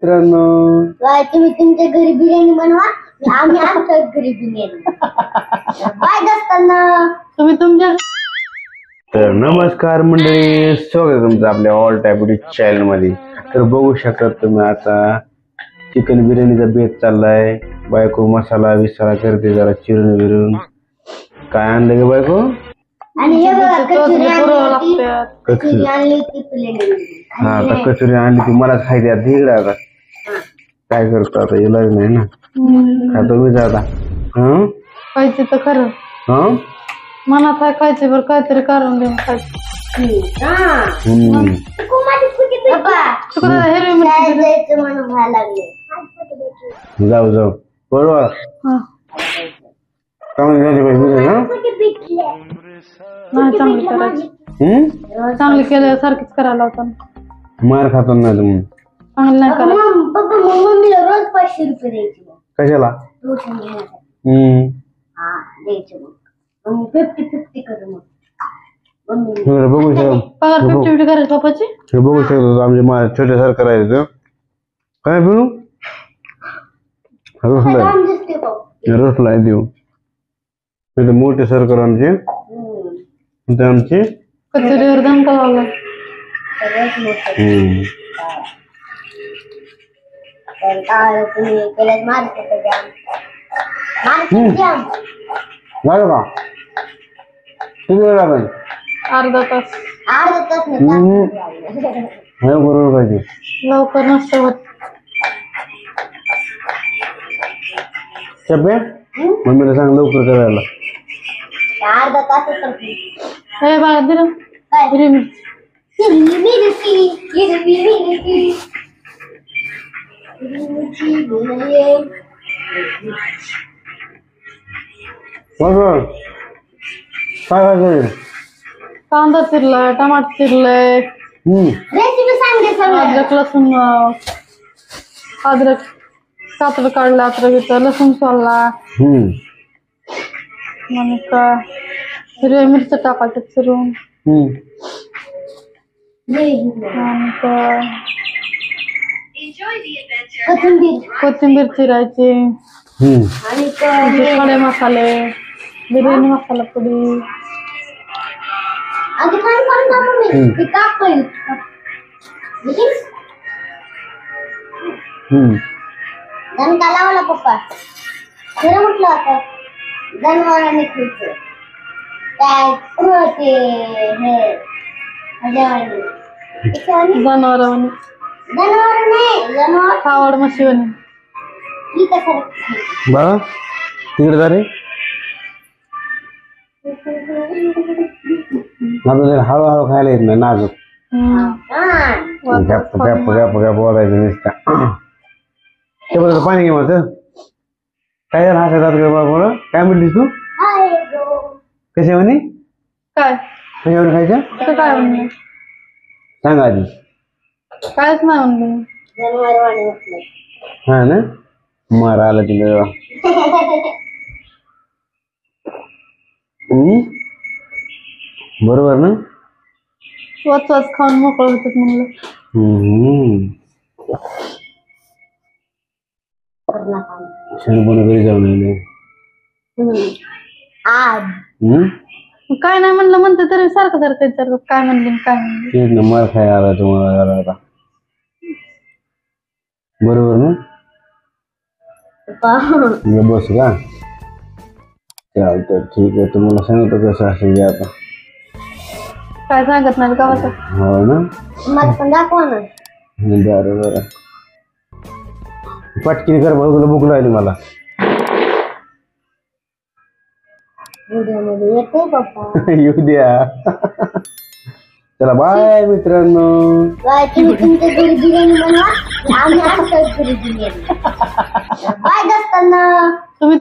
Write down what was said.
मित्रांनो तुम्ही तुमच्या घरी बिर्याणी बनवा, आम्ही आमच्या घरी बिर्याणी बाय असताना तुम्ही तुमच्या. तर नमस्कार मंडळी, स्वागत आहे तुमचं आपल्या ऑल टाइप चॅनल मध्ये. तर बघू शकता तुम्ही आता चिकन बिर्याणीचा बेत चाललाय. बायको मसाला विसाला करते जरा चिरून बिरून. काय आणलं ग बायको? आणि हे बघा कचोरी लागतात. आणली होती प्लेट. हा आता कचोरी आणली ती मलाच खायची आता इकडे. आता काय करतो आता, इलाज नाही ना. खातो मी आता. हं खायचे तर खरं मनात आहे खायचे, बरं काहीतरी कारण देऊन खायचं. हिरवी मिरची म्हणून व्हायला लागले. जाऊ जाऊ बरोबर. चांगली झाली पाहिजे ना. नाही चांगली करायची. चांगली केल्यासारखीच करायला होता. मार खातो ना तुम्ही. चांगली नाही करायची. पप्पा मम्मीला रोज 500 रुपये द्यायचे. कशाला? ट्युशन घेण्यासाठी. द्यायचे मग 50-50 करू मग. बघू शकतो पगार 50-50 करायची पप्पाची. हे बघू शकतो आमचे छोट्यासारखं करायचं. काय बोलू रसला देऊ मोठे सरकार आमचे. आमचे कचोरीवर दणका लावला. तुम्ही केल्यास मार्केट झालं का? किती वेळ लागेल? अर्धा तास. बरोबर पाहिजे. लवकर नसतं होत. चप्पे मम्मीला सांग लवकर करायला. अर्धा तास हे बाळा दिलं हिरवी मिरची. काय काय कांदा चिरलाय, टमाटर चिरलंय, रेसिपी सांग. अद्रक लसूण, अद्रक कातड काढलं, अद्रक लसूण सोलला. आणि का हिरव्या मिरच्या टाकायच्या चिरून. कोथिंबीर चिरायची. खडे मसाले, बिर्याणी मसाला पुडी. दणका लावला पप्पा. खरं म्हटलं आता जनावरांनी खायचं काय ते जनावर नाही जनावर खावड म्हशीवानी. बाळा तिकडे जा रे. माझं हळूहळू खायला येत नाही नाजूक. गॅप गॅप गॅप गॅप बोलायचं नुसतं. ते बरं पाणी घे माझं. काय झालं हसतात बरोबर? काय म्हणलीस तू? कशा म्हणे? काय कशावर खायचं? काय म्हणले? सांग आधी. कायच नाही म्हणले. हा ना मार आला तिला. बरोबर ना. वाच खाऊन मोकळं होतात म्हणलं. घरी जाऊन काय नाही म्हणलं म्हणते तरी सारखं सारखं विचारतात काय म्हणले काय म्हणले. तेच ना मार खाय आला तुम्हाला आता. बरोबर ना. बस का चालतं ठीक आहे. तुम्हाला सांगतो कसं असेल आता. काय सांगत नाही गावाचं. हो ना. मला पण दाखवा ना. बरं बरं पटकीने कर भाऊ, तुला भूक लागली मला. येते पप्पा. येऊ द्या. चला बाय मित्रांनो. तुम्ही तुमच्या घरी बिर्याणी बनवा, आम्ही आमच्या घरी बिर्याणी बाय असताना. तुम्ही